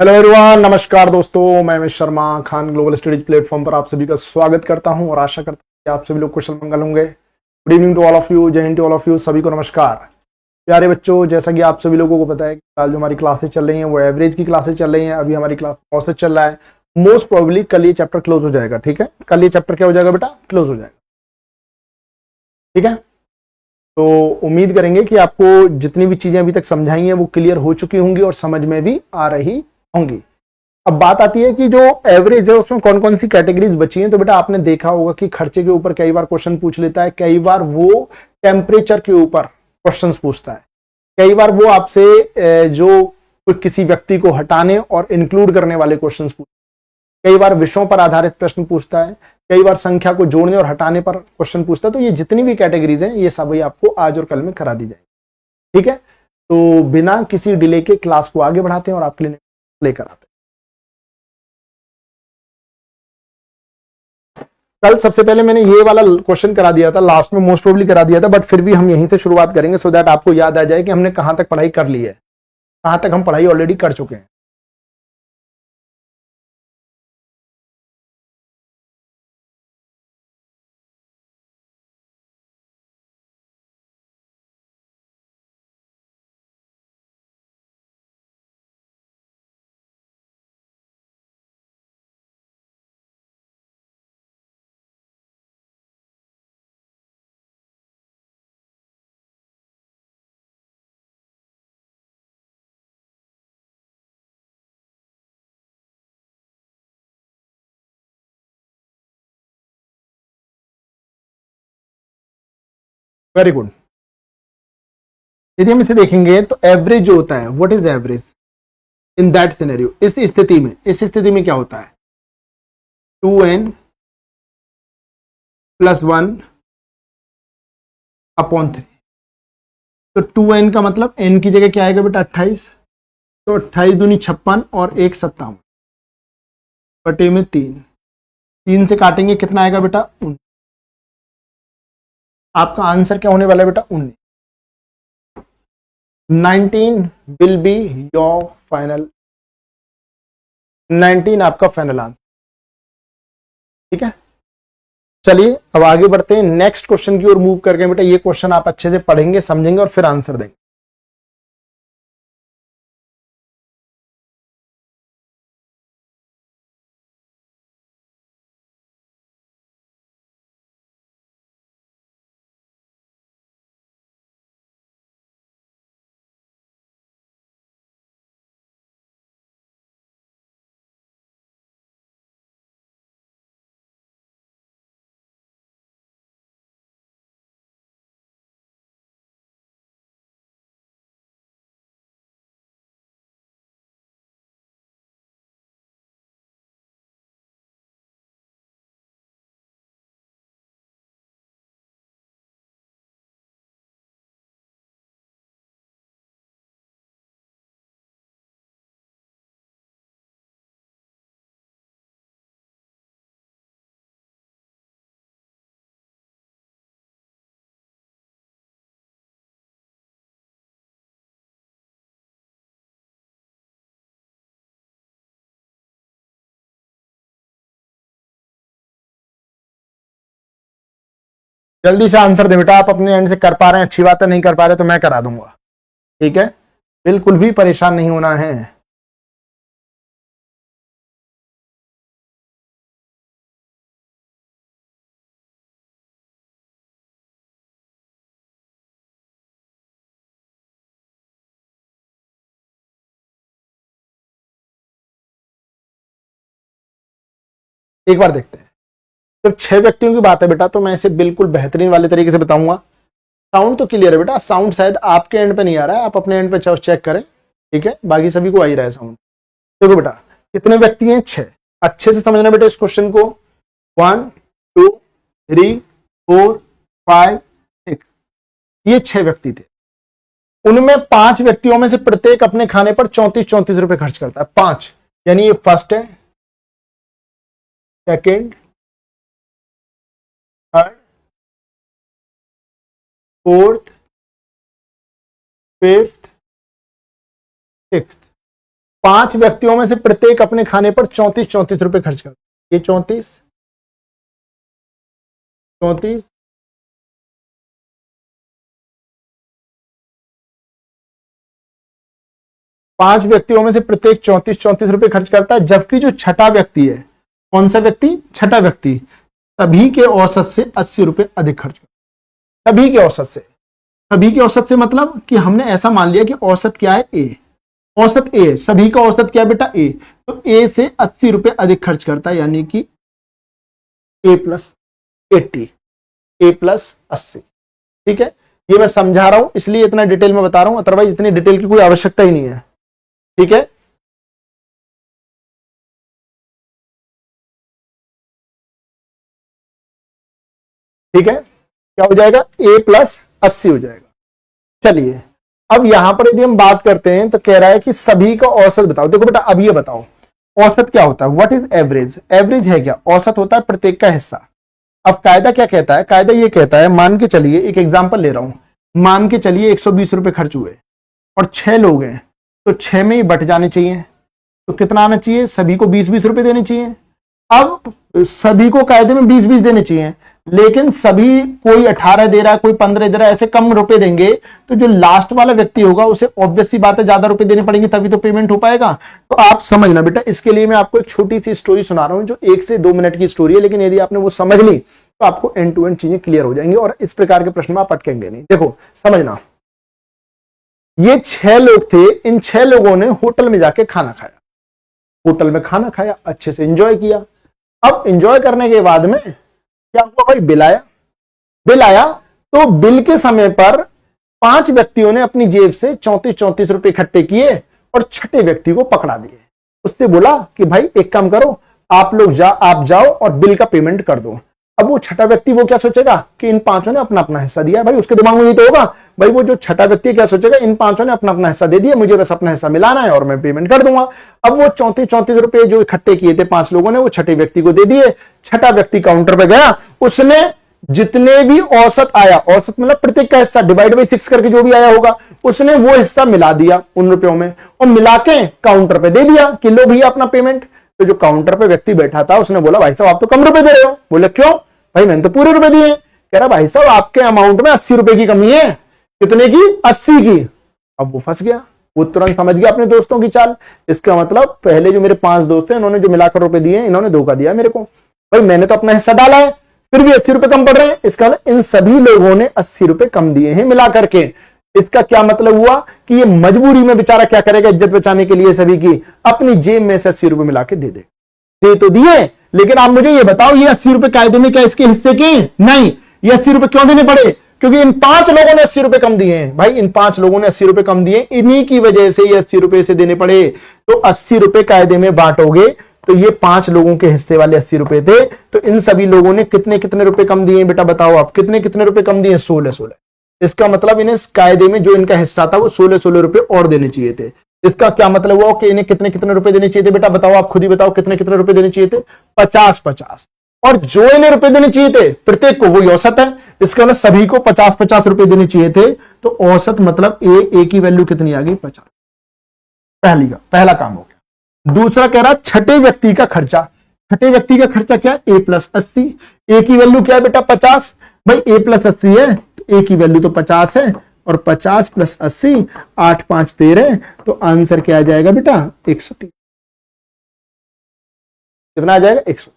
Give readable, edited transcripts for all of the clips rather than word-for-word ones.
Hello everyone, नमस्कार दोस्तों। मैं Amit Sharma Khan global studies platform पर आप सभी का स्वागत करता हूं और आशा करता हूं कि आप सभी लोग कुशल मंगल होंगे। Good evening to all of you, जय हिंद टू ऑल ऑफ यू, सभी को नमस्कार। प्यारे बच्चों, जैसा कि आप सभी लोगों को पता है कि आज जो हमारी क्लासेस चल रही हैं वो एवरेज की क्लासेस चल रही हैं। अभी हमारी क्लास औसत चल रहा है। मोस्ट प्रोबेबली कल ये चैप्टर क्लोज हो जाएगा। ठीक है, कल ये चैप्टर क्या हो जाएगा बेटा? क्लोज हो जाएगा। ठीक है, तो उम्मीद करेंगे कि आपको जितनी भी चीजें अभी तक समझाई हैं वो क्लियर हो चुकी होंगी और समझ में भी आ रही होंगी। अब बात आती है कि जो एवरेज है उसमें कौन कौन सी कैटेगरीज बची हैं। तो बेटा आपने देखा होगा कि खर्चे के ऊपर कई बार क्वेश्चन पूछ लेता है, कई बार वो टेम्परेचर के ऊपर क्वेश्चंस पूछता है, कई बार वो आपसे जो किसी व्यक्ति को हटाने और इंक्लूड करने वाले क्वेश्चंस पूछता है, कई बार विषयों पर आधारित प्रश्न पूछता है, कई बार संख्या को जोड़ने और हटाने पर क्वेश्चन पूछता है। तो ये जितनी भी कैटेगरीज हैं ये सभी आपको आज और कल में करा दी जाएगी। ठीक है, तो बिना किसी डिले के क्लास को आगे बढ़ाते हैं और आपके लिए लेकर आते हैं। कल सबसे पहले मैंने ये वाला क्वेश्चन करा दिया था, लास्ट में मोस्ट प्रोबेबली करा दिया था, बट फिर भी हम यहीं से शुरुआत करेंगे सो दैट आपको याद आ जाए कि हमने कहां तक पढ़ाई कर ली है, कहां तक हम पढ़ाई ऑलरेडी कर चुके हैं। Very good. यदि हम इसे देखेंगे तो एवरेज जो होता है, what is average in that scenario, इस स्थिति में क्या होता है? 2n+1 upon 3। तो 2n का मतलब n की जगह क्या आएगा बेटा? 28। तो 28 दूनी 56 और 1 57 बटे में 3। 3 से काटेंगे कितना आएगा बेटा? 19। आपका आंसर क्या होने वाला है बेटा? 19। 19 विल बी योर फाइनल। 19 आपका फाइनल आंसर। ठीक है, चलिए अब आगे बढ़ते हैं, नेक्स्ट क्वेश्चन की ओर मूव करके। बेटा ये क्वेश्चन आप अच्छे से पढ़ेंगे, समझेंगे और फिर आंसर देंगे। जल्दी से आंसर दे बेटा, आप अपने एंड से कर पा रहे हैं अच्छी बात है, नहीं कर पा रहे तो मैं करा दूंगा। ठीक है, बिल्कुल भी परेशान नहीं होना है। एक बार देखते हैं। जब 6 व्यक्तियों की बात है बेटा तो मैं इसे बिल्कुल बेहतरीन वाले तरीके से बताऊंगा। साउंड तो क्लियर है बेटा, साउंड शायद आपके एंड पे नहीं आ रहा है, आप अपने एंड पे चेक करें। ठीक है, बाकी सभी को आ ही रहा है साउंड। देखो बेटा, कितने व्यक्ति हैं? 6। अच्छे से समझना बेटा इस क्वेश्चन को। 1 2 3 4 5 6, ये 6 व्यक्ति थे। उनमें 5 व्यक्तियों में से प्रत्येक अपने खाने पर 34-34 रुपए खर्च करता है। 5 यानी ये फर्स्ट है, second, third, fourth, fifth, sixth. 5 व्यक्तियों में से प्रत्येक अपने खाने पर 34 रुपए खर्च करता है। ये 34 5 व्यक्तियों में से प्रत्येक 34 रुपए खर्च करता है, जबकि जो छठा व्यक्ति है, कौन सा व्यक्ति, छठा व्यक्ति, सभी के औसत से 80 रुपए अधिक खर्च करता है। सभी के औसत से, सभी के औसत से मतलब कि हमने ऐसा मान लिया कि औसत क्या है, ए, औसत ए, सभी का औसत क्या है बेटा, ए, तो ए से 80 रुपए अधिक खर्च करता है, यानी कि ए प्लस 80, ए प्लस 80। ठीक है, ये मैं समझा रहा हूं इसलिए इतना डिटेल में बता रहा हूं, अदरवाइज इतनी डिटेल की कोई आवश्यकता ही नहीं है। ठीक है, ठीक है, क्या हो जाएगा, ए प्लस 80 हो जाएगा। चलिए अब यहां पर यदि हम बात करते हैं तो कह रहा है कि सभी का औसत बताओ। देखो बेटा अब ये बताओ औसत क्या होता है, व्हाट इज एवरेज, एवरेज है क्या, औसत होता है प्रत्येक का हिस्सा। अब कायदा क्या कहता है, कायदा ये कहता है, मान के चलिए एक एग्जांपल ले रहा हूं, मान के चलिए 120 रुपए खर्च हुए और 6 लोग हैं, तो 6 में ही बट जाने चाहिए, तो कितना आना चाहिए, सभी को 20-20 रुपए देने चाहिए। अब सभी को कायदे में 20-20 देने चाहिए, लेकिन सभी कोई 18 दे रहा है, कोई 15 दे रहा है, ऐसे कम रुपए देंगे तो जो लास्ट वाला व्यक्ति होगा उसे ऑब्वियस सी बात है ज्यादा रुपए देने पड़ेंगे, तभी तो पेमेंट हो पाएगा। तो आप समझना बेटा, इसके लिए मैं आपको एक छोटी सी स्टोरी सुना रहा हूं जो 1 से 2 मिनट की स्टोरी है, लेकिन यदि आपने वो समझ ली तो आपको एंड टू एंड चीजें क्लियर हो जाएंगी और इस प्रकार के प्रश्न में आप अटकेंगे नहीं। देखो समझना, ये 6 लोग थे, इन 6 लोगों ने होटल में जाके खाना खाया, होटल में खाना खाया, अच्छे से एंजॉय किया। अब एंजॉय करने के बाद में क्या हुआ भाई, बिल आया, बिल आया, तो बिल के समय पर 5 व्यक्तियों ने अपनी जेब से 34 रुपए इकट्ठे किए और छठे व्यक्ति को पकड़ा दिए। उससे बोला कि भाई एक काम करो, आप जाओ और बिल का पेमेंट कर दो। अब वो छठा व्यक्ति वो क्या सोचेगा कि इन 5 ने अपना अपना हिस्सा दिया, भाई उसके दिमाग में ये तो होगा, भाई वो जो छठा व्यक्ति क्या सोचेगा, इन 5 ने अपना अपना हिस्सा दे दिया, मुझे बस अपना हिस्सा मिलाना है और मैं पेमेंट कर दूंगा। अब वो 34 रुपए जो इकट्ठे किए थे 5 लोगों ने, वो छठे व्यक्ति को दे दिए। छठा व्यक्ति काउंटर पे गया, उसने जितने भी औसत आया, औसत मतलब प्रत्येक का हिस्सा डिवाइड बाई 6 करके जो भी आया होगा, उसने वो हिस्सा मिला दिया उन रुपयों में और मिला के काउंटर पे दे दिया कि लो भैया अपना पेमेंट। तो जो काउंटर पे व्यक्ति बैठा था उसने बोला भाई साहब आप तो कम रुपए दे रहे हो। बोले क्यों भाई, मैंने तो पूरे रुपए दिए। कह रहा भाई साहब आपके अमाउंट में 80 रुपए की कमी है। कितने की, 80 की। अब वो फंस गया, वो तुरंत समझ गया अपने दोस्तों की चाल। इसका मतलब पहले जो मेरे 5 दोस्त हैं इन्होंने जो मिलाकर रुपए दिए, इन्होंने धोखा दिया मेरे को। भाई मैंने तो अपना हिस्सा डाला है, फिर भी 80 रुपए कम पड़ रहे हैं। इसका मतलब इन सभी लोगों ने 80 रुपए कम दिए हैं मिला करके। इसका क्या मतलब हुआ कि ये मजबूरी में बेचारा क्या करेगा, इज्जत बचाने के लिए सभी की अपनी जेब में से 80 रुपए मिला के दे तो दिए। लेकिन आप मुझे ये बताओ, ये 80 रुपए कायदे में क्या इसके हिस्से के नहीं, ये 80 रुपए क्यों देने पड़े, क्योंकि इन 5 लोगों ने 80 रुपए कम दिए हैं। भाई इन 5 लोगों ने 80 रुपए कम दिए, इन्हीं की वजह से ये 80 रुपए से देने पड़े। तो 80 रुपए कायदे में बांटोगे तो ये 5 लोगों के हिस्से वाले 80 रुपए थे, तो इन सभी लोगों ने कितने कितने रुपए कम दिए बेटा बताओ आप, कितने कितने रुपए कम दिए, 16। इसका मतलब इन्हें कायदे में जो इनका हिस्सा था वो 16 रुपए और देने चाहिए थे। इसका क्या मतलब हुआ कि इन्हें कितने कितने रुपए देने चाहिए थे बेटा बताओ, आप खुद ही बताओ कितने कितने रुपए देने चाहिए थे, 50। और जो इन्हें रुपए देने चाहिए थे प्रत्येक को, वही औसत है। इसका मतलब सभी को 50 रुपए देने चाहिए थे। तो औसत मतलब ए की वैल्यू कितनी आ गई, 50। पहला काम हो गया। दूसरा कह रहा छठे व्यक्ति का खर्चा। छठे व्यक्ति का खर्चा क्या है, ए प्लस 80। ए की वैल्यू क्या है बेटा, 50। भाई ए प्लस 80 है तो ए की वैल्यू तो 50 है, और 50 प्लस 80, 8 5 13, तो आंसर क्या आ जाएगा बेटा, 130। कितना आ जाएगा, 130।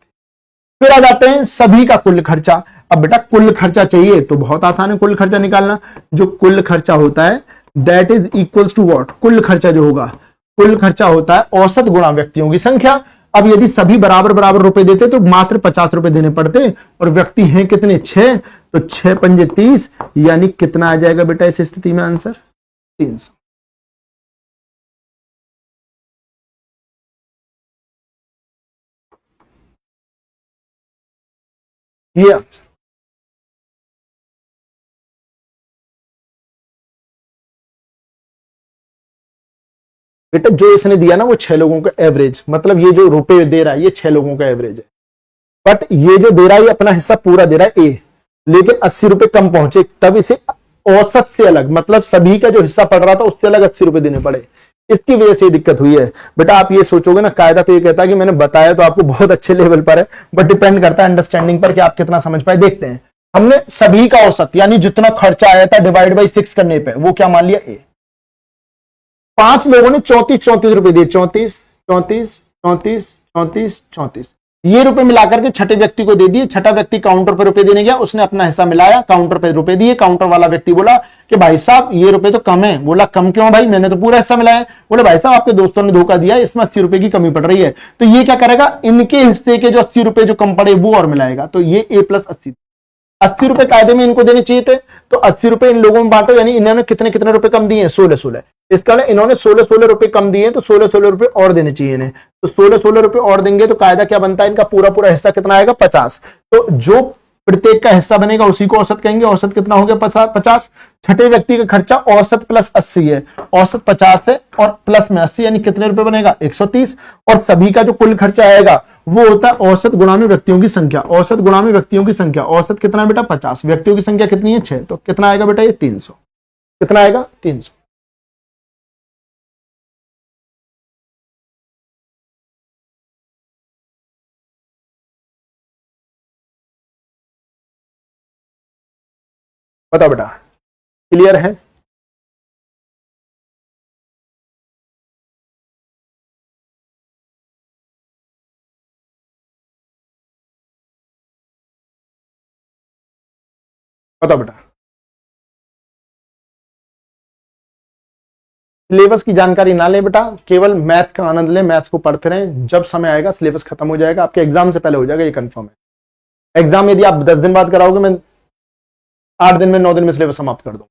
फिर आ जाते हैं सभी का कुल खर्चा। अब बेटा कुल खर्चा चाहिए तो बहुत आसान है कुल खर्चा निकालना। जो कुल खर्चा होता है that is equals to what, कुल खर्चा जो होगा, कुल खर्चा होता है औसत गुणा व्यक्तियों की संख्या। अब यदि सभी बराबर बराबर रुपए देते तो मात्र 50 रुपए देने पड़ते, और व्यक्ति हैं कितने, 6, तो 6 पंजे 30, यानी कितना आ जाएगा बेटा इस स्थिति में आंसर, 300। ये आंसर बेटा जो इसने दिया ना वो 6 लोगों का एवरेज, मतलब ये जो रुपए दे रहा है ये 6 लोगों का एवरेज है। बट ये जो दे रहा है ये अपना हिस्सा पूरा दे रहा है ए, लेकिन 80 रुपए कम पहुंचे, तब इसे औसत से अलग, मतलब सभी का जो हिस्सा पड़ रहा था उससे अलग 80 रुपए देने पड़े। इसकी वजह से दिक्कत हुई है। बेटा आप ये सोचोगे ना, कायदा तो ये कहता है कि मैंने बताया तो आपको बहुत अच्छे लेवल पर है, बट डिपेंड करता है अंडरस्टैंडिंग पर कि आप कितना समझ पाए। देखते हैं, हमने सभी का औसत यानी जितना खर्चा आया था डिवाइड बाई 6 करने पे, वो क्या मान लिया ए। 5 लोगों ने 34 रुपए दिए, 34 ये रुपए मिलाकर के छठे व्यक्ति को दे दिए। छठा व्यक्ति काउंटर पर रुपए देने गया, उसने अपना हिस्सा मिलाया, काउंटर पे रुपए दिए। काउंटर वाला व्यक्ति बोला कि भाई साहब ये रुपए तो कम है। बोला कम क्यों भाई, मैंने तो पूरा हिस्सा मिलाया। बोले भाई साहब आपके दोस्तों ने धोखा दिया, इसमें 80 रुपए की कमी पड़ रही है। तो ये क्या करेगा, इनके हिस्से के जो 80 रुपए जो कम पड़े वो और मिलाएगा। तो ये A+80, 80 रुपए कायदे में इनको देने चाहिए थे, तो 80 रुपए इन लोगों में बांटो। यानी इन्होंने कितने कितने रुपए कम दिए हैं, 16। इसका इन्होंने 16 रुपए कम दिए, तो 16 रुपए और देने चाहिए इन्हें। तो 16 रुपए और देंगे तो कायदा क्या बनता है, इनका पूरा पूरा हिस्सा कितना आएगा, 50। तो जो प्रत्येक का हिस्सा बनेगा उसी को औसत कहेंगे। औसत कितना हो गया, 50। छठे व्यक्ति का खर्चा औसत प्लस 80 है, औसत 50 है और प्लस में 80, यानी कितने रुपए बनेगा, 130। और सभी का जो कुल खर्चा आएगा वो होता है औसत गुणा में व्यक्तियों की संख्या। औसत गुणा में व्यक्तियों की संख्या, औसत कितना है बेटा, 50। व्यक्तियों की संख्या कितनी है, 6, तो कितना आएगा बेटा, ये 300। कितना आएगा, 300। बताओ बेटा, क्लियर है। बताओ बेटा, सिलेबस की जानकारी ना ले बेटा, केवल मैथ्स का आनंद ले, मैथ्स को पढ़ते रहें। जब समय आएगा सिलेबस खत्म हो जाएगा, आपके एग्जाम से पहले हो जाएगा, ये कंफर्म है। एग्जाम यदि आप 10 दिन बाद कराओगे, मैं 8 दिन में 9 दिन में सिलेबस समाप्त कर दूं।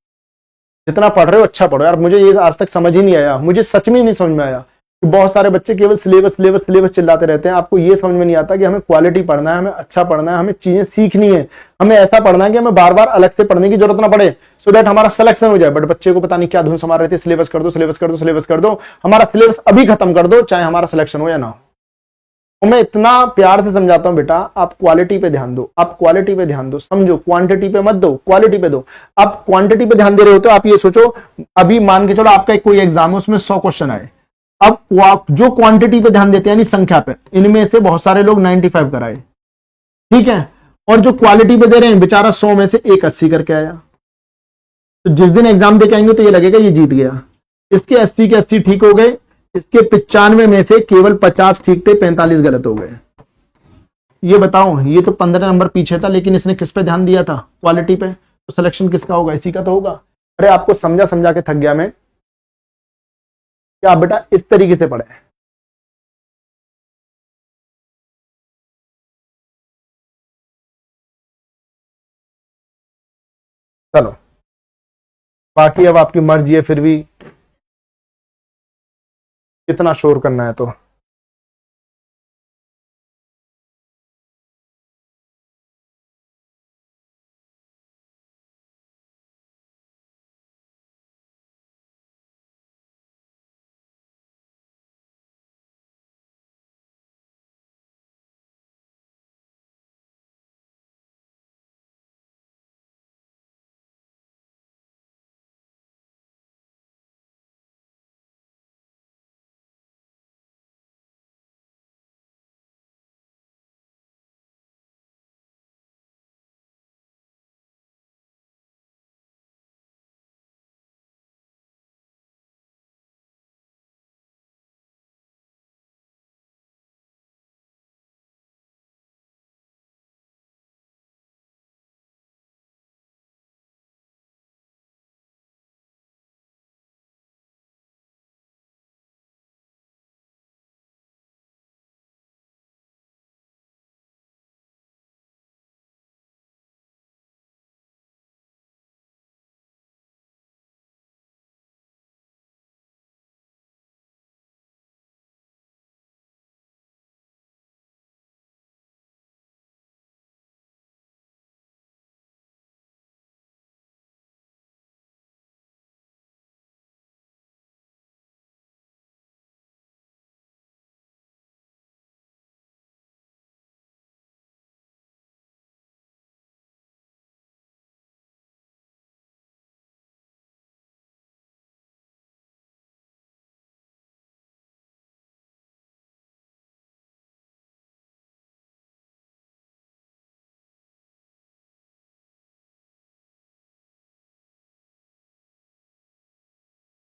जितना पढ़ रहे हो अच्छा पढ़ो यार। मुझे ये आज तक समझ ही नहीं आया, मुझे सच में नहीं समझ में आया कि बहुत सारे बच्चे केवल सिलेबस सिलेबस सिलेबस चिल्लाते रहते हैं। आपको ये समझ में नहीं आता कि हमें क्वालिटी पढ़ना है, हमें अच्छा पढ़ना है, हमें चीजें सीखनी है। हमें ऐसा पढ़ना है कि हमें बार बार अलग से पढ़ने की जरूरत ना पड़े, सो दैट हमारा सिलेक्शन हो जाए। बट बच्चे को पता नहीं क्या धुन समा रहे थे, सिलेबस कर दो, सिलेबस कर दो, सिलेबस कर दो। हमारा सिलेबस अभी खत्म कर दो, चाहे हमारा सिलेक्शन हो या ना हो। तो मैं इतना प्यार से समझाता हूं बेटा, आप क्वालिटी पे ध्यान दो, आप क्वालिटी पे ध्यान दो, समझो। क्वांटिटी पे मत दो, क्वालिटी पे दो। आप क्वांटिटी पे ध्यान दे रहे हो तो आप ये सोचो, अभी मान के चलो आपका कोई एग्जाम है, उसमें 100 क्वेश्चन आए। अब जो क्वांटिटी पे ध्यान देते हैं यानी संख्या पे, इनमें से बहुत सारे लोग 95 कराए, ठीक है। और जो क्वालिटी पे दे रहे हैं, बेचारा 100 में से एक 80 करके आया। तो जिस दिन एग्जाम दे के आएंगे तो ये लगेगा ये जीत गया। इसके 80 के 80 ठीक हो गए, इसके 95 में से केवल 50 ठीक थे, 45 गलत हो गए। ये बताओ, ये तो 15 नंबर पीछे था, लेकिन इसने किस पे ध्यान दिया था, क्वालिटी पे। तो सिलेक्शन किसका होगा, इसी का तो होगा। अरे आपको समझा समझा के थक गया मैं, क्या बेटा इस तरीके से पढ़े। चलो, बाकी अब आपकी मर्जी है, फिर भी कितना शोर करना है तो।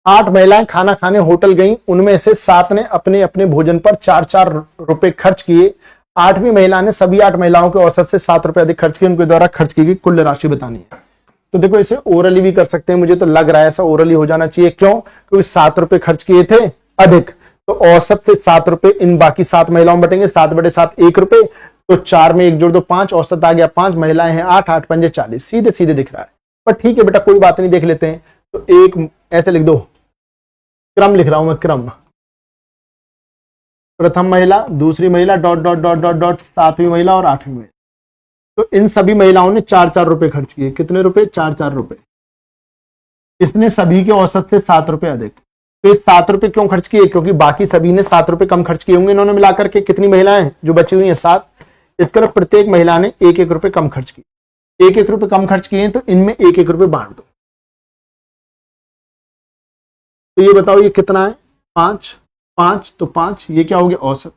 8 महिलाएं खाना खाने होटल गईं, उनमें से 7 ने अपने अपने भोजन पर 4-4 रुपए खर्च किए। 8वीं महिला ने सभी 8 महिलाओं के औसत से 7 रुपए अधिक खर्च किए। उनके द्वारा खर्च की गई कुल राशि बतानी है। तो देखो इसे ओरली भी कर सकते हैं, मुझे तो लग रहा है ऐसा ओरली हो जाना चाहिए। क्यों? क्योंकि 7 रुपए खर्च किए थे अधिक, तो औसत से 7 रुपए इन बाकी 7 महिलाओं में बटेंगे। 7/7 1 रुपए, तो 4 में 1 जोड़ दो 5, औसत आ गया 5, महिलाएं हैं 8, 8 पंजे 40, सीधे सीधे दिख रहा है। पर ठीक है बेटा कोई बात नहीं, देख लेते हैं। तो एक ऐसे लिख दो, क्रम लिख रहा हूं मैं, क्रम। प्रथम महिला, दूसरी महिला, dot dot dot dot dot, 7वीं महिला और 8वीं महिला। तो इन सभी महिलाओं ने 4-4 रुपए खर्च किए। कितने रुपए? 4-4 रुपए। इसने सभी के औसत से 7 रुपए अधिक। तो इस 7 रुपए क्यों खर्च किए? क्योंकि बाकी सभी ने 7 रुपए कम खर्च किए होंगे। इन्होंने मिलाकर के कितनी महिलाएं जो बची हुई हैं? 7। इस तरफ प्रत्येक महिला ने 1-1 रुपए कम खर्च किए। 1-1 रुपए कम खर्च किए तो इनमें 1-1 रुपए बांट दो। तो ये बताओ ये कितना है? 5, 5 तो 5, ये क्या हो गया? औसत।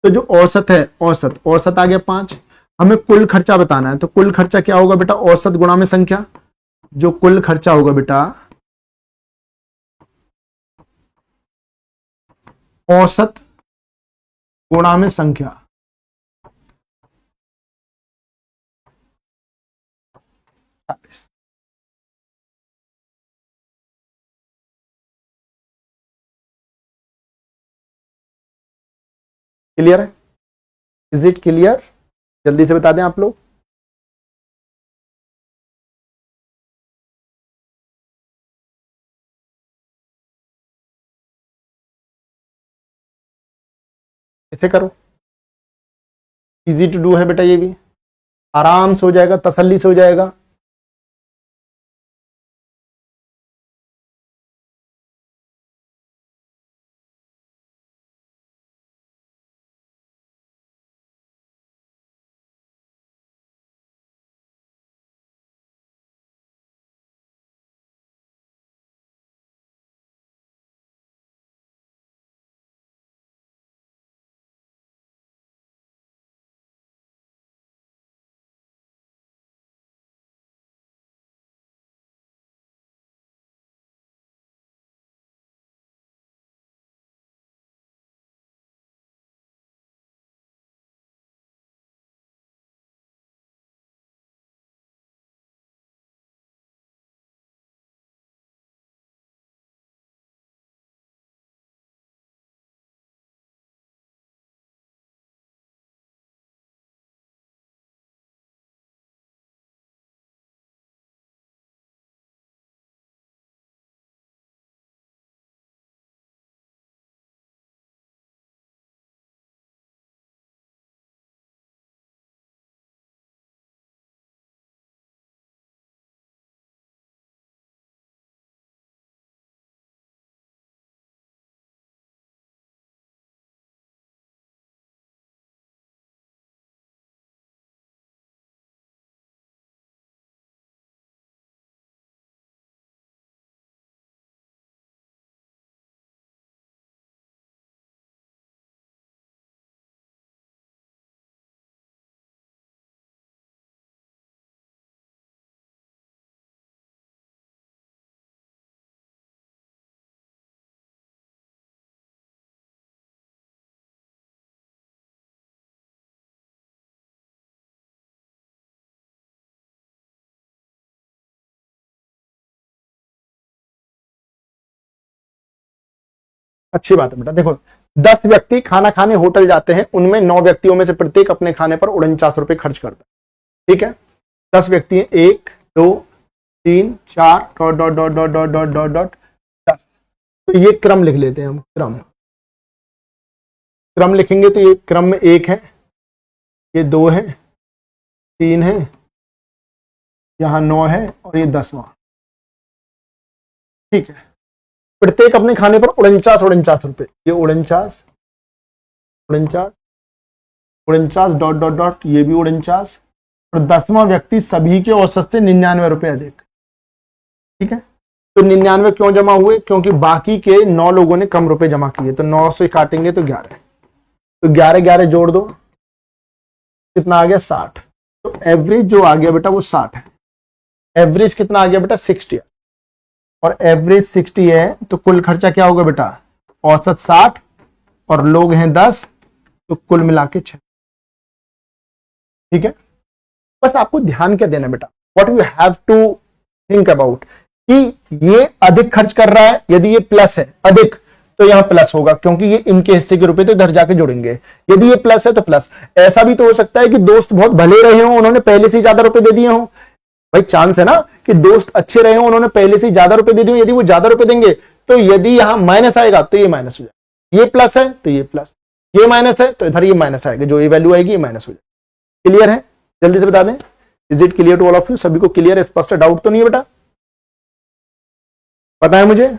तो जो औसत है, औसत आ गया 5। हमें कुल खर्चा बताना है, तो कुल खर्चा क्या होगा बेटा? औसत गुणा में संख्या। जो कुल खर्चा होगा बेटा, औसत गुणा में संख्या। क्लियर है? Is it clear? जल्दी से बता दें आप लोग। इसे करो, इजी टू डू है बेटा, ये भी आराम से हो जाएगा, तसल्ली से हो जाएगा। अच्छी बात है बेटा। देखो 10 व्यक्ति खाना खाने होटल जाते हैं, उनमें 9 व्यक्तियों में से प्रत्येक अपने खाने पर 49 रुपए खर्च करता है। ठीक है, 10 व्यक्ति हैं, 1 2 3 4 dot dot dot dot dot dot dot dot 10। तो ये क्रम लिख लेते हैं हम, क्रम लिखेंगे तो ये क्रम में 1 है, ये 2 है, 3 है, यहां 9 है और ये 10वां। ठीक है, प्रत्येक अपने खाने पर 49 रुपए, ये 49 डॉट डॉट डॉट, ये भी 49, और 10वां व्यक्ति सभी के औसत से 99 रुपए अधिक। ठीक है, तो 99 क्यों जमा हुए? क्योंकि बाकी के 9 लोगों ने कम रुपए जमा किए। तो 9 से काटेंगे तो 11, तो 11 जोड़ दो, कितना आ गया? 60। तो एवरेज जो आ गया बेटा वो 60 है। एवरेज कितना आ गया बेटा? 60। और एवरेज 60 है, तो कुल खर्चा क्या होगा बेटा, औसत 60 और लोग हैं 10, तो कुल मिला के 6। ठीक है, बस आपको ध्यान क्या देना बेटा, what you have to think about, कि ये अधिक खर्च कर रहा है, यदि ये प्लस है अधिक तो यहां प्लस होगा क्योंकि ये इनके हिस्से के रुपए तो इधर जाके जुड़ेंगे, यदि ये प्लस है तो प्लस। ऐसा भी तो हो सकता है कि दोस्त बहुत भले रहे हो, उन्होंने पहले से ज्यादा रुपए दे दिए हो, भाई चांस है ना कि दोस्त अच्छे रहे हो, उन्होंने पहले से ज्यादा रुपए दे दिए, यदि वो ज्यादा रुपए देंगे तो यदि यहां माइनस आएगा तो ये माइनस हो जाएगा, ये प्लस है तो ये प्लस, ये माइनस है तो इधर ये माइनस आएगा, जो ये वैल्यू आएगी ये माइनस हो जाएगी। क्लियर है, जल्दी से बता दें, is it clear to all of you, सभी को क्लियर है, स्पष्ट, डाउट तो नहीं है बेटा, पता है मुझे।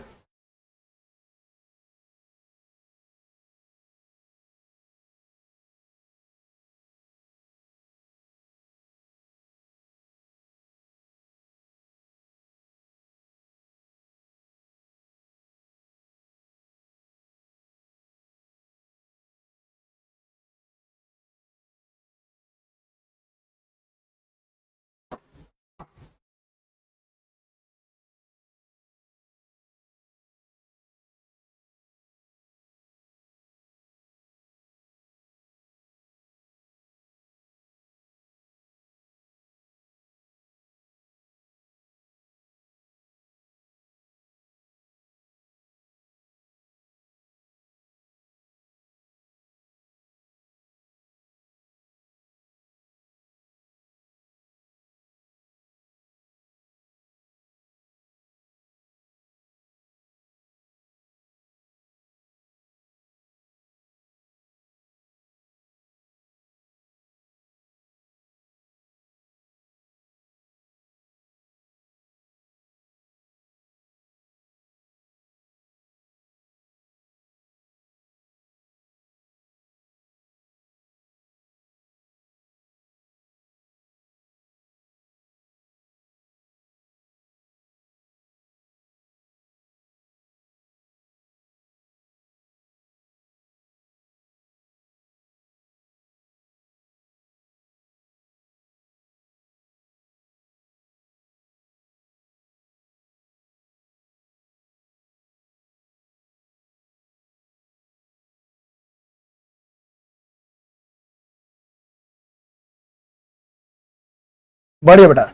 बढ़िया बेटा,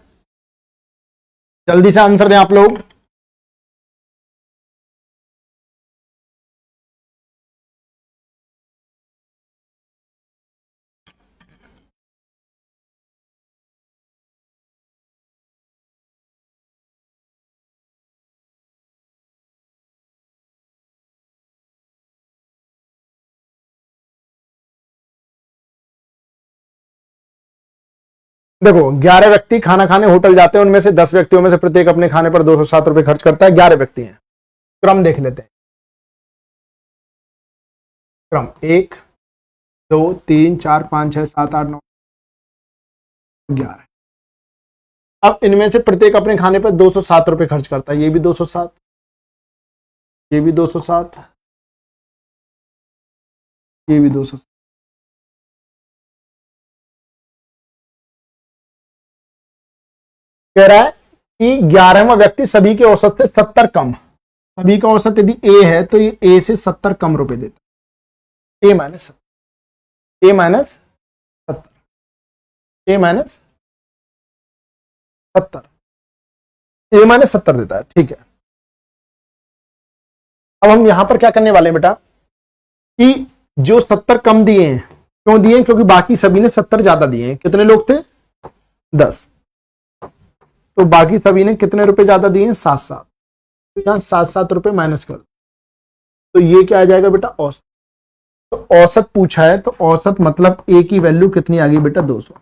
जल्दी से आंसर दें आप लोग। देखो 11 व्यक्ति खाना खाने होटल जाते हैं, उनमें से 10 व्यक्तियों में से प्रत्येक अपने खाने पर 207 रुपए खर्च करता है, 11 व्यक्ति हैं, क्रम देख लेते हैं, क्रम 1 2 3 4 5 6 7 8 9 11। अब इनमें से प्रत्येक अपने खाने पर 207 रुपए खर्च करता है, ये भी 207, ये भी 207, ये भी 207। कह रहा है कि 11वां व्यक्ति सभी के औसत से 70 कम, सभी का औसत यदि ए है तो ये ए से 70 कम रुपए देता है, ए माइनस 70, ए माइनस 70, ए माइनस 70 देता है। ठीक है, अब हम यहां पर क्या करने वाले हैं बेटा, कि जो 70 कम दिए हैं, क्यों दिए हैं, क्योंकि बाकी सभी ने 70 ज्यादा दिए हैं, कितने लोग थे 10, तो बाकी सभी ने कितने रुपए ज्यादा दिए हैं 7-7, तो यहां 7-7 रुपए माइनस कर, तो ये क्या आ जाएगा बेटा औसत, तो औसत पूछा है तो औसत मतलब ए की वैल्यू कितनी आ गई बेटा 200।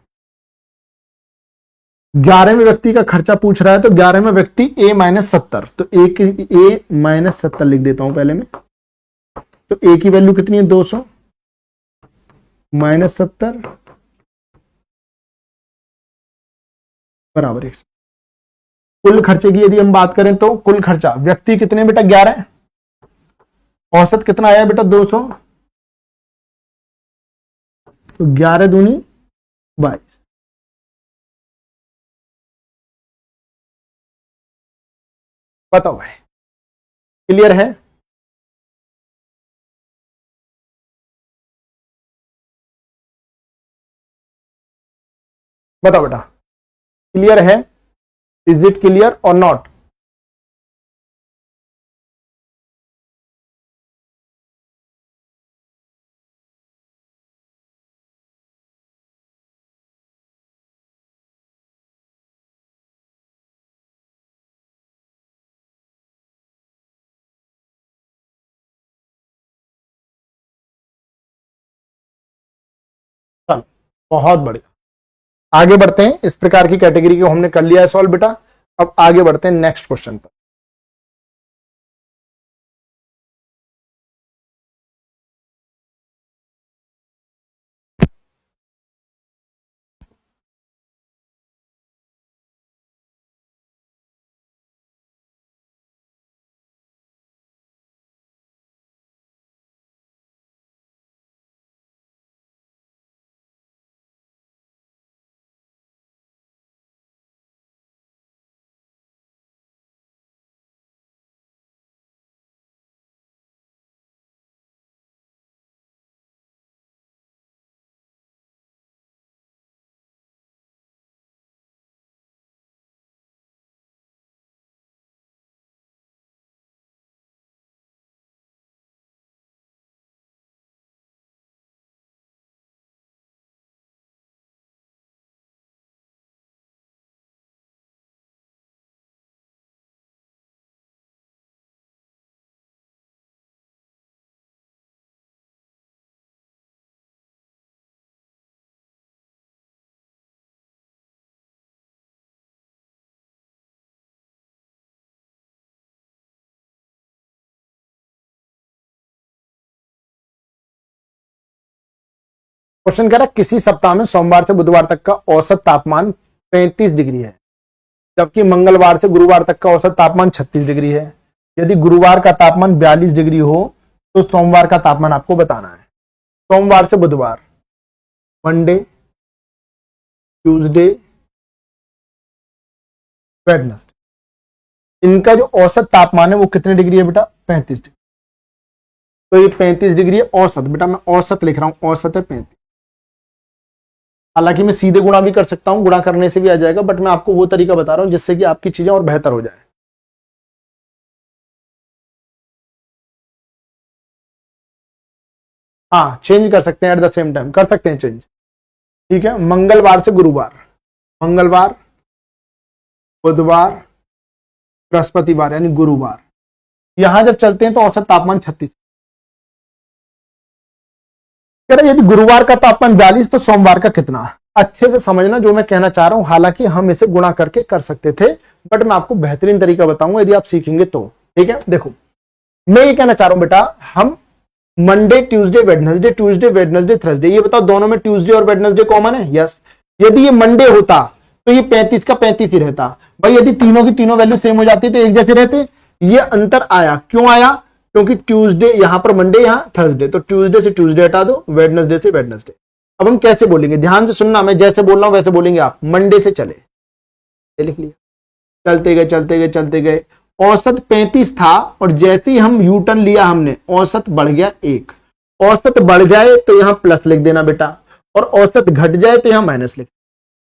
11वें व्यक्ति का खर्चा पूछ रहा है तो 11वें व्यक्ति ए माइनस 70, तो ए माइनस 70 लिख देता हूं पहले में, तो ए की वैल्यू कितनी है 200 माइनस 70 बराबर 100। कुल खर्चे की यदि हम बात करें तो कुल खर्चा व्यक्ति कितने बेटा 11, औसत कितना आया बेटा 200, तो 11 दूनी 22, बताओ भाई, क्लियर है? बताओ बेटा, क्लियर है? इज इट क्लियर और नॉट? चलो, बहुत बढ़िया। आगे बढ़ते हैं। इस प्रकार की कैटेगरी को हमने कर लिया है सॉल्व बेटा। अब आगे बढ़ते हैं नेक्स्ट क्वेश्चन पर। क्वेश्चन कह रहा है किसी सप्ताह में सोमवार से बुधवार तक का औसत तापमान 35 डिग्री है, जबकि मंगलवार से गुरुवार तक का औसत तापमान 36 डिग्री है। यदि गुरुवार का तापमान 42 डिग्री हो तो सोमवार का तापमान आपको बताना है। सोमवार से बुधवार, मंडे, ट्यूसडे, वेडनेसडे, इनका जो औसत तापमान है वो कितने डिग्री है बेटा? 35 डिग्री। तो ये 35 डिग्री है औसत, बेटा मैं औसत लिख रहा हूं, औसत है 35। हालांकि मैं सीधे गुणा भी कर सकता हूं, गुणा करने से भी आ जाएगा, बट मैं आपको वो तरीका बता रहा हूं जिससे कि आपकी चीजें और बेहतर हो जाए। हाँ, चेंज कर सकते हैं, एट द सेम टाइम कर सकते हैं चेंज। ठीक है, मंगलवार से गुरुवार, मंगलवार, बुधवार, बृहस्पतिवार यानी गुरुवार, यहां जब चलते हैं तो औसत तापमान 36। कह रहे यदि गुरुवार का तापमान 42 तो सोमवार का कितना? अच्छे से समझना जो मैं कहना चाह रहा हूं। हालांकि हम इसे गुणा करके कर सकते थे, बट मैं आपको बेहतरीन तरीका बताऊंगा यदि आप सीखेंगे तो। ठीक है, देखो मैं ये कहना चाह रहा हूं बेटा, हम Monday, Tuesday, Wednesday, Tuesday, Wednesday, Thursday, ये बताओ दोनों में ट्यूसडे और वेडनेसडे कॉमन है? यस। यदि ये मंडे होता तो ये 35 का 35 ही रहता भाई। यदि तीनों की तीनों वैल्यू सेम हो जाती तो एक जैसे रहते। ये अंतर आया, क्यों आया? क्योंकि ट्यूसडे यहां पर मंडे, यहां थर्सडे, तो ट्यूसडे से ट्यूसडे हटा दो, वेडनेसडे से वेडनेसडे। अब हम कैसे बोलेंगे, ध्यान से सुनना, मैं जैसे बोल रहा हूं वैसे बोलेंगे आप। मंडे से चले, लिख लिया, चलते गए चलते गए चलते गए, औसत 35 था और जैसे ही हम यू टर्न लिया हमने, औसत बढ़ गया 1। औसत बढ़ जाए तो यहां प्लस लिख देना बेटा, और औसत घट जाए तो यहां माइनस लिख।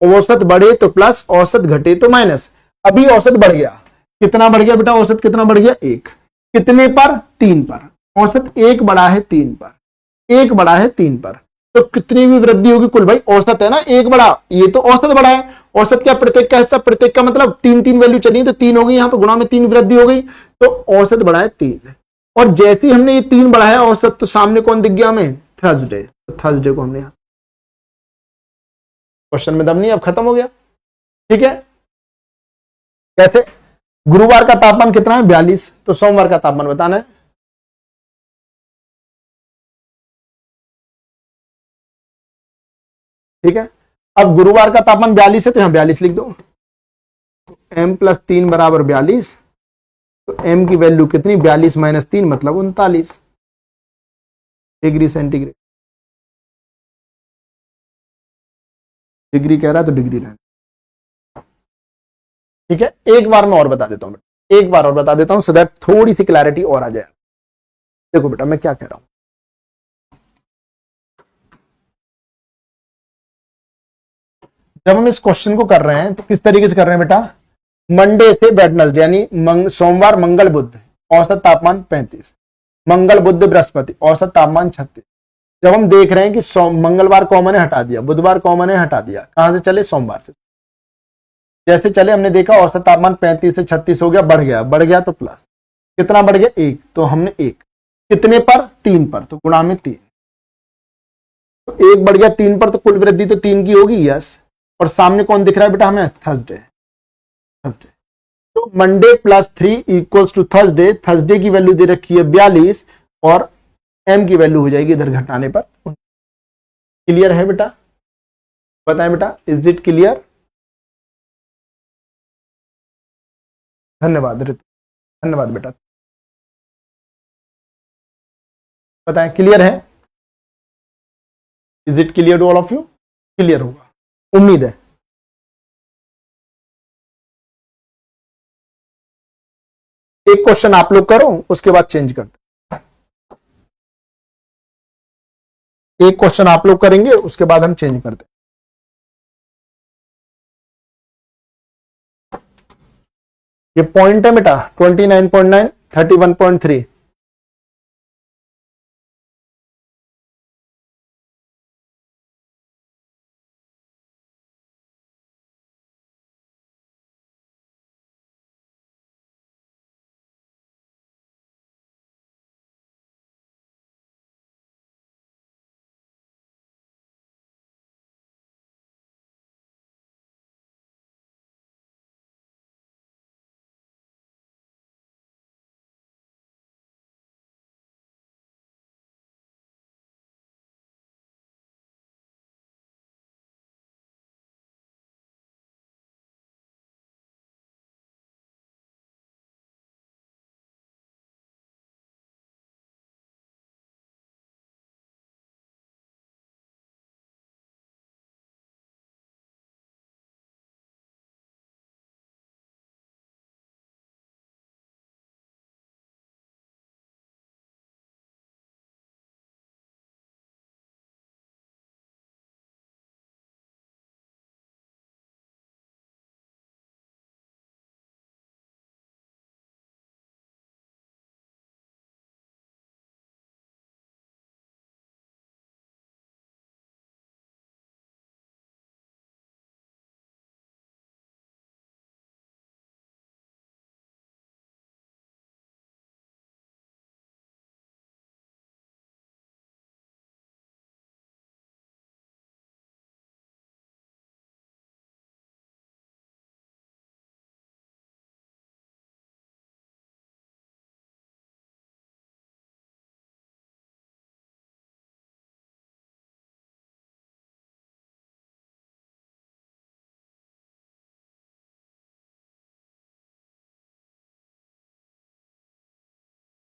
औसत बढ़े तो प्लस, औसत घटे तो माइनस। अभी औसत बढ़ गया, कितना बढ़ गया बेटा? औसत कितना बढ़ गया? 1। कितने पर? 3 पर। औसत 1 बढ़ा है 3 पर, 1 बढ़ा है 3 पर, तो कितनी भी वृद्धि होगी कुल? भाई औसत है ना, 1 बढ़ा, ये तो औसत बढ़ा है। औसत क्या? प्रत्येक का हिस्सा, प्रत्येक का मतलब 3 वैल्यू चली तो 3 हो गई, यहां पर गुणा में 3 वृद्धि हो गई, तो औसत बढ़ा है 3। और जैसे ही हमने ये 3 बढ़ाया औसत, तो सामने कौन दिख गया हमें? थर्सडे। तो थर्सडे को हमने, क्वेश्चन में दम नहीं, अब खत्म हो गया। ठीक है, कैसे? गुरुवार का तापमान कितना है? 42, तो सोमवार का तापमान बताना है। ठीक है, अब गुरुवार का तापमान 42 है तो यहां 42 लिख दो। m+3 बराबर 42, तो m की वैल्यू कितनी? 42 माइनस 3 मतलब 39 डिग्री सेंटीग्रेड। डिग्री कह रहा है तो डिग्री रहना। ठीक है, एक बार मैं और बता देता हूं। एक बार और बता देता हूं सो दैट थोड़ी सी क्लैरिटी और आ जाए। देखो बेटा मैं क्या कह रहा हूं, जब हम इस क्वेश्चन को कर रहे हैं तो किस तरीके से कर रहे हैं बेटा, मंडे से वेडनेसडे यानी सोमवार मंगल बुध औसत तापमान 35, मंगल बुध बृहस्पति औसत तापमान 36। जब हम देख रहे हैं कि मंगलवार कॉमन है हटा दिया, बुधवार कॉमन है हटा दिया, कहां से चले, सोमवार से। जैसे चले हमने देखा औसत तापमान 35 से 36 हो गया, बढ़ गया तो प्लस, कितना बढ़ गया 1, तो हमने 1 कितने पर, 3 पर, तो गुणा में 3, तो 1 बढ़ गया 3 पर, तो कुल वृद्धि तो 3 की होगी, यस। और सामने कौन दिख रहा है बेटा हमें, थर्सडे। तो Monday plus 3 equals to Thursday, Thursday की वैल्यू दे रखी है 42 और एम की वैल्यू हो जाएगी इधर घटाने पर। क्लियर है बेटा, बताएं बेटा, इज इट क्लियर? धन्यवाद ऋतु, धन्यवाद बेटा, बताएं क्लियर है? Is it clear to all of you? Clear होगा उम्मीद है। एक क्वेश्चन आप लोग करो उसके बाद चेंज करते, एक क्वेश्चन आप लोग करेंगे उसके बाद हम चेंज करते। ये पॉइंट है बेटा 29.9, 31.3।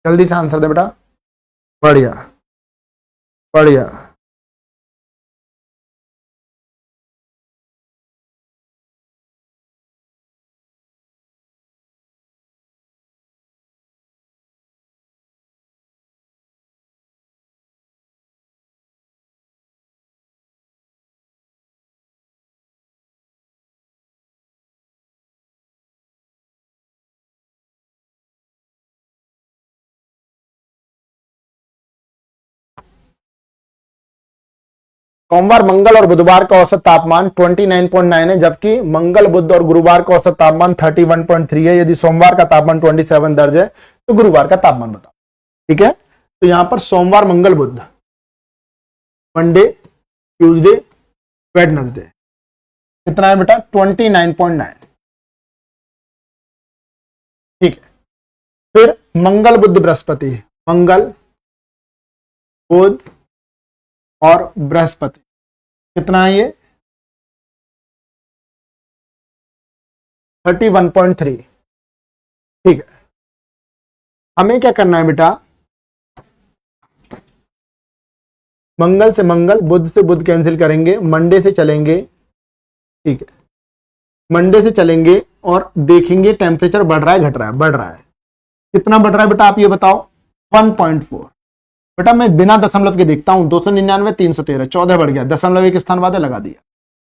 जल्दी से आंसर दे बेटा, बढ़िया बढ़िया। सोमवार मंगल और बुधवार का औसत तापमान 29.9 है, जबकि मंगल बुध और गुरुवार का औसत तापमान 31.3 है। यदि सोमवार का तापमान 27 दर्ज है तो गुरुवार का तापमान बताओ। ठीक है, तो यहां पर सोमवार मंगल बुध, मंडे ट्यूसडे वेडनेसडे कितना है बेटा, 29.9। ठीक है, फिर मंगल बुध बृहस्पति, मंगल बुध और बृहस्पति कितना है ये, 31.3। ठीक है, हमें क्या करना है बेटा, मंगल से मंगल, बुध से बुध कैंसिल करेंगे, मंडे से चलेंगे। ठीक है, मंडे से चलेंगे और देखेंगे टेम्परेचर बढ़ रहा है घट रहा है, बढ़ रहा है, कितना बढ़ रहा है बेटा आप ये बताओ, 1.4। बेटा मैं बिना दशमलव के देखता हूं, 299, 313, 14 बढ़ गया, दशमलव एक स्थान बाद लगा दिया,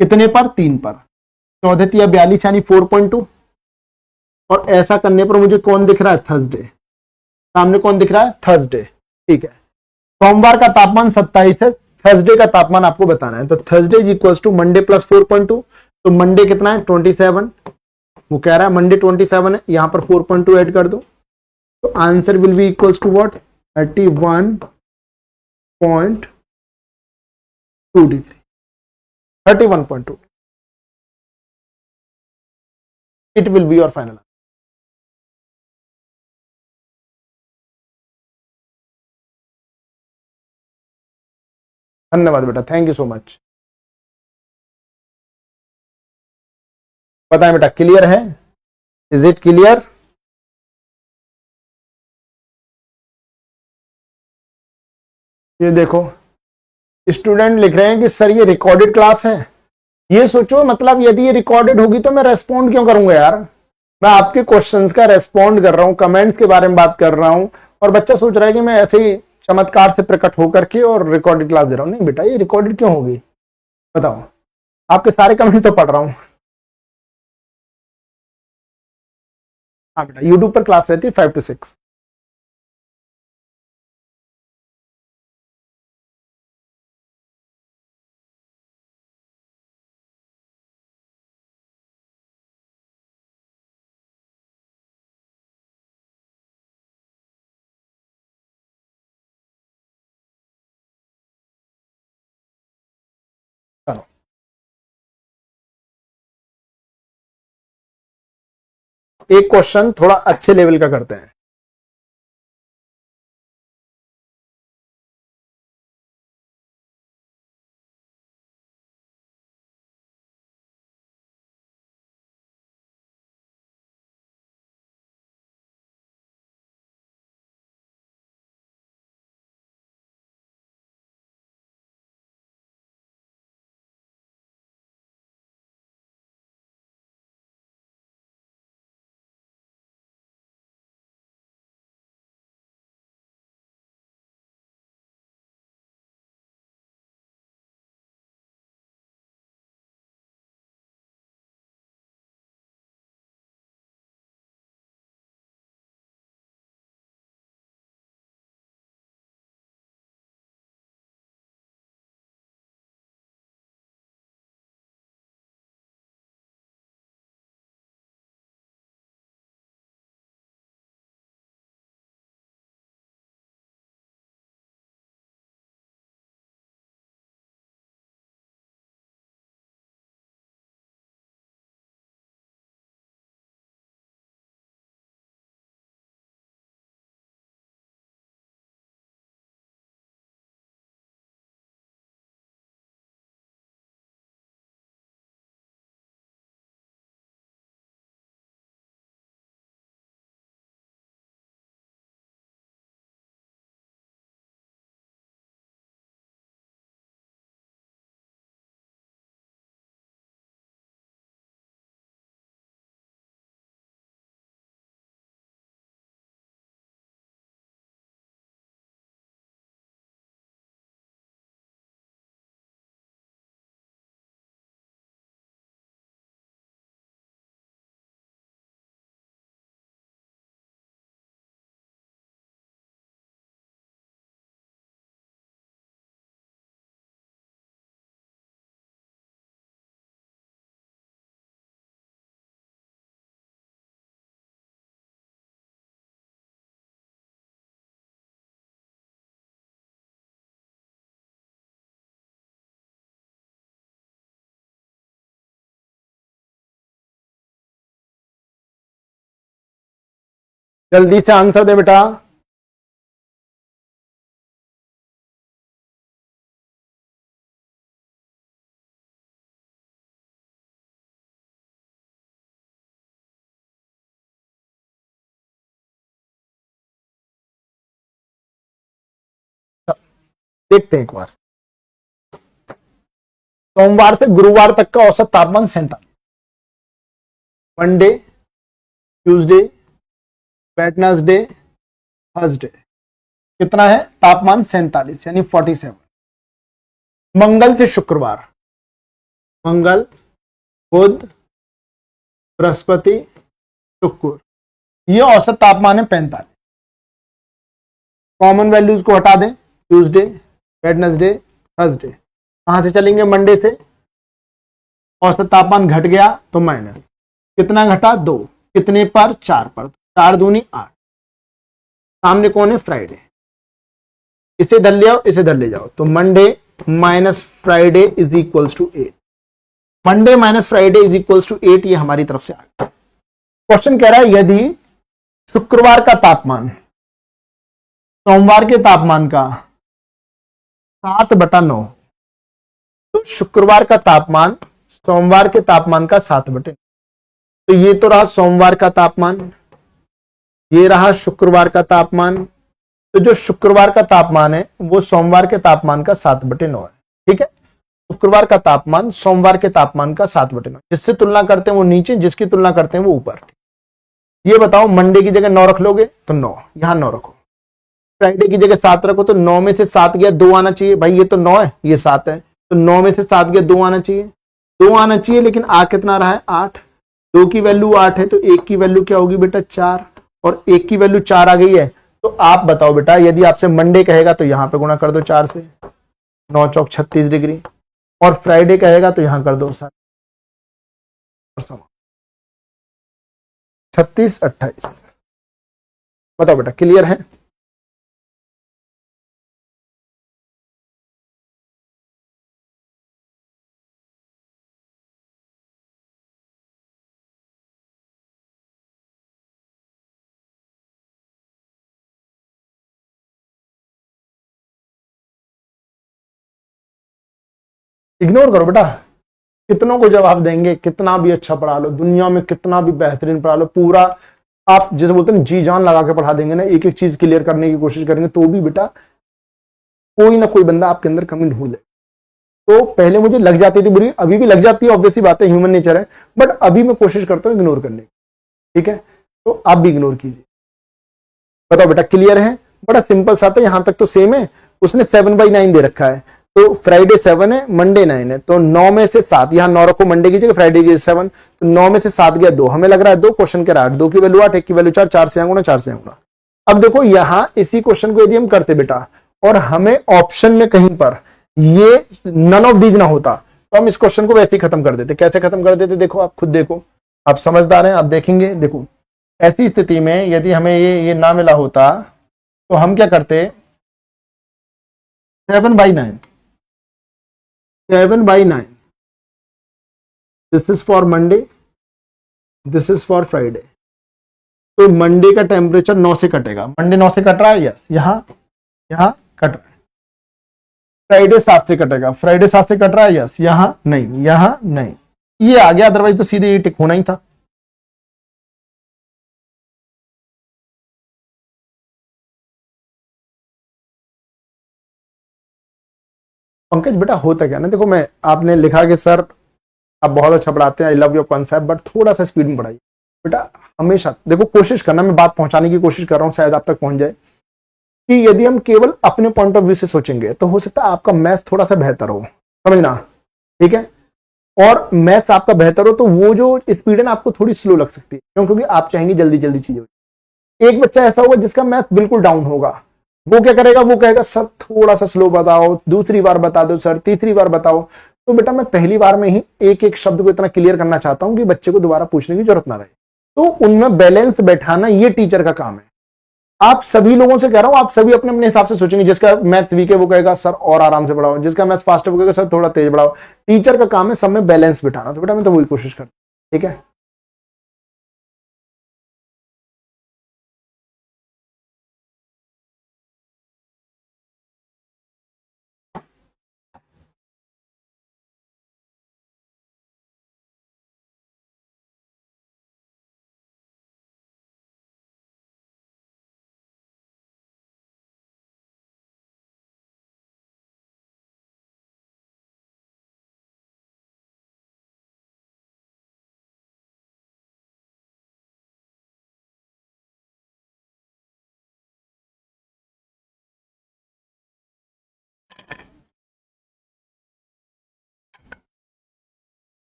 कितने पर, 3 पर, 14 तिया 42 यानी 4.2। और ऐसा करने पर मुझे कौन दिख रहा है, थर्सडे, सामने कौन दिख रहा है, थर्सडे, ठीक है। सोमवार का तापमान 27 है, थर्सडे का तापमान आपको बताना है, तो Thursday is equal to Monday plus 4.2, तो मंडे कितना है 27, वो कह रहा है मंडे 27 है, यहां पर 4.2 ऐड कर दो, तो answer will be equals to what, 31.2 degree, 31.2, it will be your final. धन्यवाद बेटा, थैंक यू सो मच। बताएं बेटा, क्लियर है, इज इट क्लियर? ये देखो स्टूडेंट लिख रहे हैं कि सर ये रिकॉर्डेड क्लास है। ये सोचो, मतलब यदि ये रिकॉर्डेड होगी तो मैं रेस्पॉन्ड क्यों करूंगा यार, मैं आपके क्वेश्चंस का रेस्पॉन्ड कर रहा हूं, कमेंट्स के बारे में बात कर रहा हूं, और बच्चा सोच रहा है कि मैं ऐसे ही चमत्कार से प्रकट होकर के और रिकॉर्डेड क्लास दे रहा हूं। नहीं बेटा, ये रिकॉर्डेड क्यों होगी, बताओ, आपके सारे कमेंट्स तो पढ़ रहा हूं। हाँ बेटा, यूट्यूब पर क्लास रहती है 5 to 6। चलो एक क्वेश्चन थोड़ा अच्छे लेवल का करते हैं। जल्दी से आंसर दे बेटा। देखते हैं एक बार, सोमवार से गुरुवार तक का औसत तापमान 47, मंडे, ट्यूसडे, वेडनेसडे, थर्सडे। कितना है तापमान? 47 यानी 47। मंगल से शुक्रवार, मंगल, बुध, बृहस्पति, शुक्र, ये औसत तापमान है 45। कॉमन वैल्यूज को हटा दें, ट्यूसडे, वेडनेसडे, थर्सडे। कहां से चलेंगे? मंडे से। औसत तापमान घट गया तो माइनस, कितना घटा? 2, कितने पर? 4 पर, 4 दूनी 8। सामने कौन है? फ्राइडे। इसे धर ले आओ, इसे धर ले जाओ, तो Monday minus Friday is equals to 8। Monday minus Friday is equals to 8, ये हमारी तरफ से आ गया। क्वेश्चन कह रहा है यदि शुक्रवार का तापमान सोमवार के तापमान का 7/9, तो शुक्रवार का तापमान सोमवार के तापमान का 7/9। तो ये तो रहा सोमवार का तापमान, ये रहा शुक्रवार का तापमान। तो जो शुक्रवार का तापमान है वो सोमवार के तापमान का 7/9 है। ठीक है, शुक्रवार का तापमान सोमवार के तापमान का 7/9। जिससे तुलना करते हैं वो नीचे, जिसकी तुलना करते हैं वो ऊपर। ये बताओ, मंडे की जगह 9 रख लोगे तो 9, यहां 9 रखो। फ्राइडे की जगह 7 रखो, तो 9 में से 7 गया 2 आना चाहिए। भाई ये तो 9 है, ये 7 है, तो 9 में से 7 गया 2 आना चाहिए, 2 आना चाहिए। लेकिन आ कितना रहा है? 8। 2 की वैल्यू 8 है, तो 1 की वैल्यू क्या होगी बेटा? 4। और 1 की वैल्यू 4 आ गई है। तो आप बताओ बेटा, यदि आपसे मंडे कहेगा तो यहां पे गुणा कर दो 4 से, 9 चौक 36 डिग्री। और फ्राइडे कहेगा तो यहां कर दो 36 28। बताओ बेटा, क्लियर है? इग्नोर करो बेटा, कितनों को जवाब देंगे, कितना भी अच्छा पढ़ा लो, दुनिया में कितना भी बेहतरीन पढ़ा लो, पूरा आप जैसे बोलते हैं जी जान लगा के पढ़ा देंगे ना, एक एक चीज क्लियर करने की कोशिश करेंगे, तो भी बेटा कोई ना कोई बंदा आपके अंदर कमी ढूंढ ले। तो पहले मुझे लग जाती थी बुरी, अभी भी लग जाती है, ऑब्वियसली बात है, ह्यूमन नेचर है, बट अभी मैं कोशिश करता हूं इग्नोर करने की। ठीक है, तो आप भी इग्नोर कीजिए। बताओ बेटा, क्लियर है? बड़ा सिंपल सा था, यहां तक तो सेम है। उसने 7/9 दे रखा है, तो फ्राइडे 7 है, मंडे 9 है, तो 9 में से 7, यहां 9 रखो मंडे की जगह, फ्राइडे की 7, तो 9 में से 7 गया 2, हमें लग रहा है 2, क्वेश्चन के 8, 2 की वैल्यू 8, 1 की वैल्यू 4, 4 से गुणा, 4 से गुणा। अब देखो यहां इसी क्वेश्चन को यदि हम करते बेटा, और हमें ऑप्शन में कहीं पर ये नन ऑफ दीज ना होता, तो हम इस क्वेश्चन को वैसे ही खत्म कर देते। कैसे खत्म कर देते? देखो आप खुद देखो, आप समझदार हैं, आप देखेंगे। देखो ऐसी स्थिति में यदि हमें ये ना मिला होता, तो हम क्या करते? 7/9, 7/9, this is for Monday, this is for Friday. तो मंडे का टेम्परेचर 9 से कटेगा, मंडे 9 से कट रहा है, यस, यहां कट रहा है। फ्राइडे 7 से कटेगा, फ्राइडे 7 से कट रहा है, यस, यहां नहीं, ये आ गया, अदरवाइज तो सीधे ये टिक होना ही था। पंकज बेटा होता क्या ना, देखो मैं, आपने लिखा कि सर आप बहुत अच्छा पढ़ाते हैं, I love your concept, but थोड़ा सा स्पीड में पढ़ाइए बेटा। हमेशा देखो कोशिश करना, मैं बात पहुंचाने की कोशिश कर रहा हूं, शायद आप तक पहुंच जाए, कि यदि हम केवल अपने पॉइंट ऑफ व्यू से सोचेंगे तो हो सकता है आपका मैथ्स थोड़ा सा बेहतर हो, समझना। ठीक है, और मैथ्स आपका बेहतर हो तो वो जो स्पीड है ना आपको थोड़ी स्लो लग सकती है, क्यों? क्योंकि आप चाहेंगे जल्दी जल्दी चीजें। एक बच्चा ऐसा होगा जिसका मैथ बिल्कुल डाउन होगा, वो क्या करेगा? वो कहेगा सर थोड़ा सा स्लो बताओ, दूसरी बार बता दो सर, तीसरी बार बताओ। तो बेटा मैं पहली बार में ही एक एक शब्द को इतना क्लियर करना चाहता हूं कि बच्चे को दोबारा पूछने की जरूरत ना रहे। तो उनमें बैलेंस बैठाना ये टीचर का काम है। आप सभी लोगों से कह रहा हूं, आप सभी अपने अपने हिसाब से सोचेंगे, जिसका मैथ्स वीक है वो कहेगा सर और आराम से पढ़ाओ, जिसका मैथ्स फास्ट है वो कहेगा सर थोड़ा तेज पढ़ाओ। टीचर का काम है सब में बैलेंस बिठाना, तो बेटा मैं तो वही कोशिश करता हूं। ठीक है।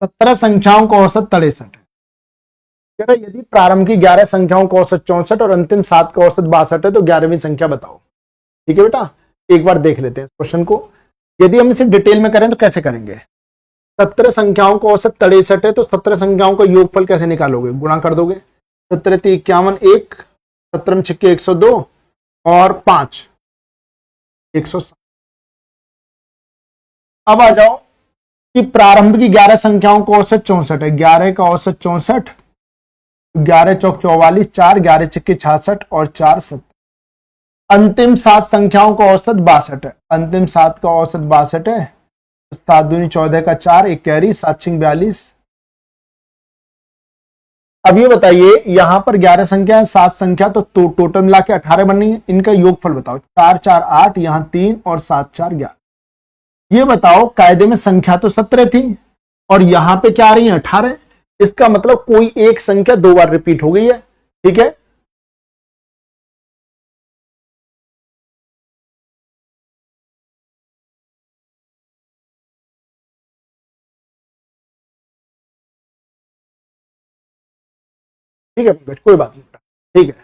17 संख्याओं का औसत 63 है। कह रहा यदि प्रारंभ की 11 संख्याओं का औसत 64 और अंतिम 7 का औसत 62 है तो 11वीं संख्या बताओ। ठीक है बेटा, एक बार देख लेते हैं क्वेश्चन को। यदि हम इसे डिटेल में करें तो कैसे करेंगे? 17 संख्याओं का औसत 63 है तो 17 संख्याओं का योगफल कैसे निकालोगे? गुणा कर दोगे। 17 × 51 1, 17 × 6 102 और 5 107। अब आ जाओ कि प्रारंभ की 11 संख्याओं का औसत 64 है। 11 का औसत 64, 11 चौक 44, 4 11 छक्के 66 और 4 70। अंतिम 7 संख्याओं का औसत 62 है। अंतिम 7 का औसत 62 है। 7 दूनी 14 का 4, एक कैरी, 7 6 42। अब ये बताइए यहां पर 11 संख्या है, 7 संख्या, तो टोटल मिला के 18 बननी है। इनका योगफल बताओ। 4 4 8, यहां 3 और 7 4 11। ये बताओ कायदे में संख्या तो 17 थी और यहां पे क्या आ रही है? 18। इसका मतलब कोई एक संख्या 2 बार रिपीट हो गई है। ठीक है, ठीक है पंकज, कोई बात नहीं। ठीक है,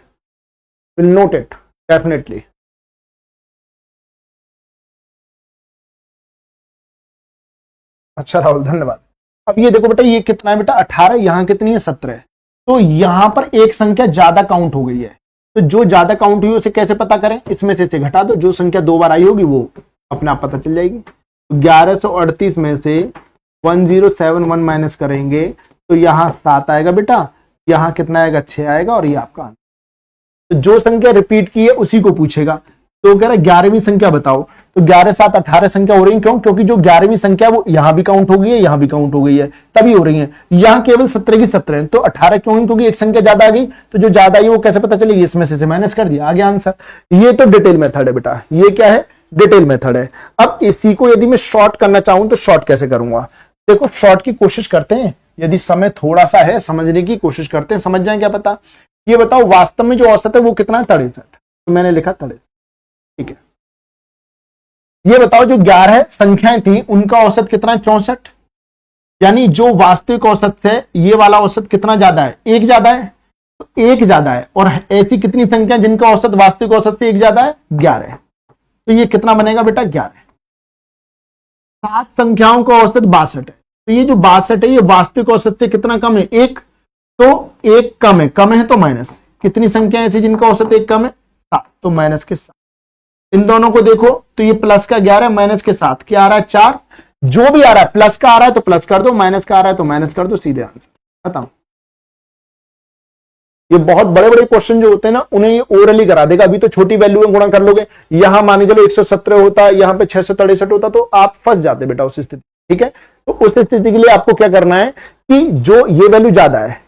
विल नोट इट डेफिनेटली। अच्छा राहुल, धन्यवाद। अब ये देखो बेटा, ये कितना है बेटा? 18। यहां कितनी है? 17। तो यहां पर एक संख्या ज्यादा काउंट हो गई है। तो जो ज्यादा काउंट हुई उसे कैसे पता करें? इसमें से घटा दो। जो संख्या 2 बार आई होगी वो अपने आप पता चल जाएगी। तो 1138 में से 1071 माइनस करेंगे तो यहां 7 आएगा बेटा, यहां कितना आएगा? 6 आएगा और ये आपका आंसर। तो जो संख्या रिपीट की है उसी को पूछेगा। तो कह रहा 11वीं संख्या बताओ। तो 11 7 18 संख्या हो रही है। क्यों? क्योंकि जो 11वीं संख्या वो यहां भी काउंट हो गई है, यहां भी काउंट हो गई है, तभी हो रही है। यहां केवल 17 की 17 है। तो 18 क्यों है? क्योंकि एक संख्या ज्यादा आ गई। तो जो ज्यादा आई वो कैसे पता चलेगी? इसमें से माइनस कर दिया, आ गया आंसर। ये तो डिटेल मेथड है बेटा। ये क्या है? डिटेल मेथड है। अब इसी को यदि मैं शॉर्ट करना चाहूं तो शॉर्ट कैसे करूंगा? देखो, शॉर्ट की कोशिश करते हैं। यदि समय थोड़ा सा है, समझने की कोशिश करते हैं, समझ जाए क्या पता। ये बताओ वास्तव में जो औसत है वो कितना है? 63। तो मैंने लिखा 63। ठीक है, ये बताओ जो 11 संख्याएं थी उनका औसत कितना है? 64। यानी जो वास्तविक औसत से ये वाला औसत कितना ज्यादा है? 1 ज्यादा है। तो 1 ज्यादा है। और ऐसी कितनी संख्या जिनका औसत वास्तविक औसत से 1 ज्यादा है? 11। तो ये कितना बनेगा बेटा? 11। 7 संख्याओं का औसत 62 है। तो ये जो 62 है ये वास्तविक औसत से कितना कम है? 1। तो 1 कम है, कम है तो माइनस। कितनी संख्या ऐसी जिनका औसत 1 कम है? 7। तो माइनस के 7। इन दोनों को देखो तो ये प्लस का 11 माइनस के 7, क्या आ रहा है? 4। जो भी आ रहा है, प्लस का आ रहा है तो प्लस कर दो, माइनस का आ रहा है तो माइनस कर दो, सीधे आंसर। बताओ, ये बहुत बड़े बड़े क्वेश्चन जो होते हैं ना उन्हें ये ओरली करा देगा। अभी तो छोटी वैल्यू में गुणा कर लोगे। यहां मान के चलो 117 होता, यहां पे 663 होता तो आप फंस जाते बेटा उस स्थिति। ठीक है, तो उस स्थिति के लिए आपको क्या करना है कि जो ये वैल्यू ज्यादा है,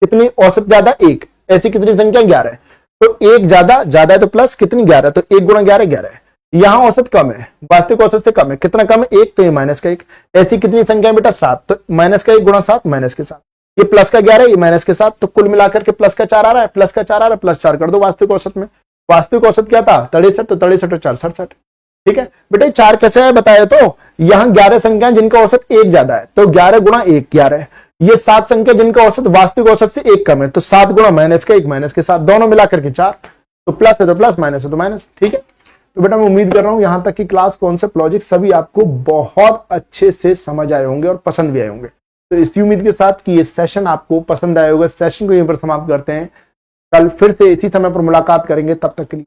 कितनी औसत ज्यादा? 1। ऐसी कितनी संख्या? 11। तो 1 ज्यादा, ज्यादा है तो प्लस, कितनी? 11। तो 1 गुणा 11 11 है। यहां औसत कम है, वास्तविक औसत से कम है। कितना कम है? 1। तो ये माइनस का 1। ऐसी कितनी संख्या है बेटा? 7। तो माइनस का 1 गुणा 7 माइनस के 7। ये प्लस का 11, ये माइनस के 7। तो कुल मिलाकर के प्लस का 4 आ रहा है, प्लस का 4 आ रहा है, प्लस 4 कर दो वास्तविक औसत में। वास्तविक औसत क्या था? 63। तो 63 और 4 67। ठीक है बेटा, 4 कैसे है बताया? तो यहां 11 संख्या जिनका औसत 1 ज्यादा है, तो 11 गुणा 1 11। ये 7 संख्या जिनका औसत वास्तविक औसत से 1 कम है, तो 7 गुणा माइनस का 1 माइनस के 7, दोनों मिलाकर के 4। तो प्लस है तो प्लस, माइनस है तो माइनस। ठीक है, तो बेटा मैं उम्मीद कर रहा हूं यहां तक की क्लास, कॉन्सेप्ट, लॉजिक सभी आपको बहुत अच्छे से समझ आए होंगे और पसंद भी आए होंगे। तो इसी उम्मीद के साथ कि ये सेशन आपको पसंद आया होगा, सेशन को यहीं पर समाप्त करते हैं। कल फिर से इसी समय पर मुलाकात करेंगे, तब तक के लिए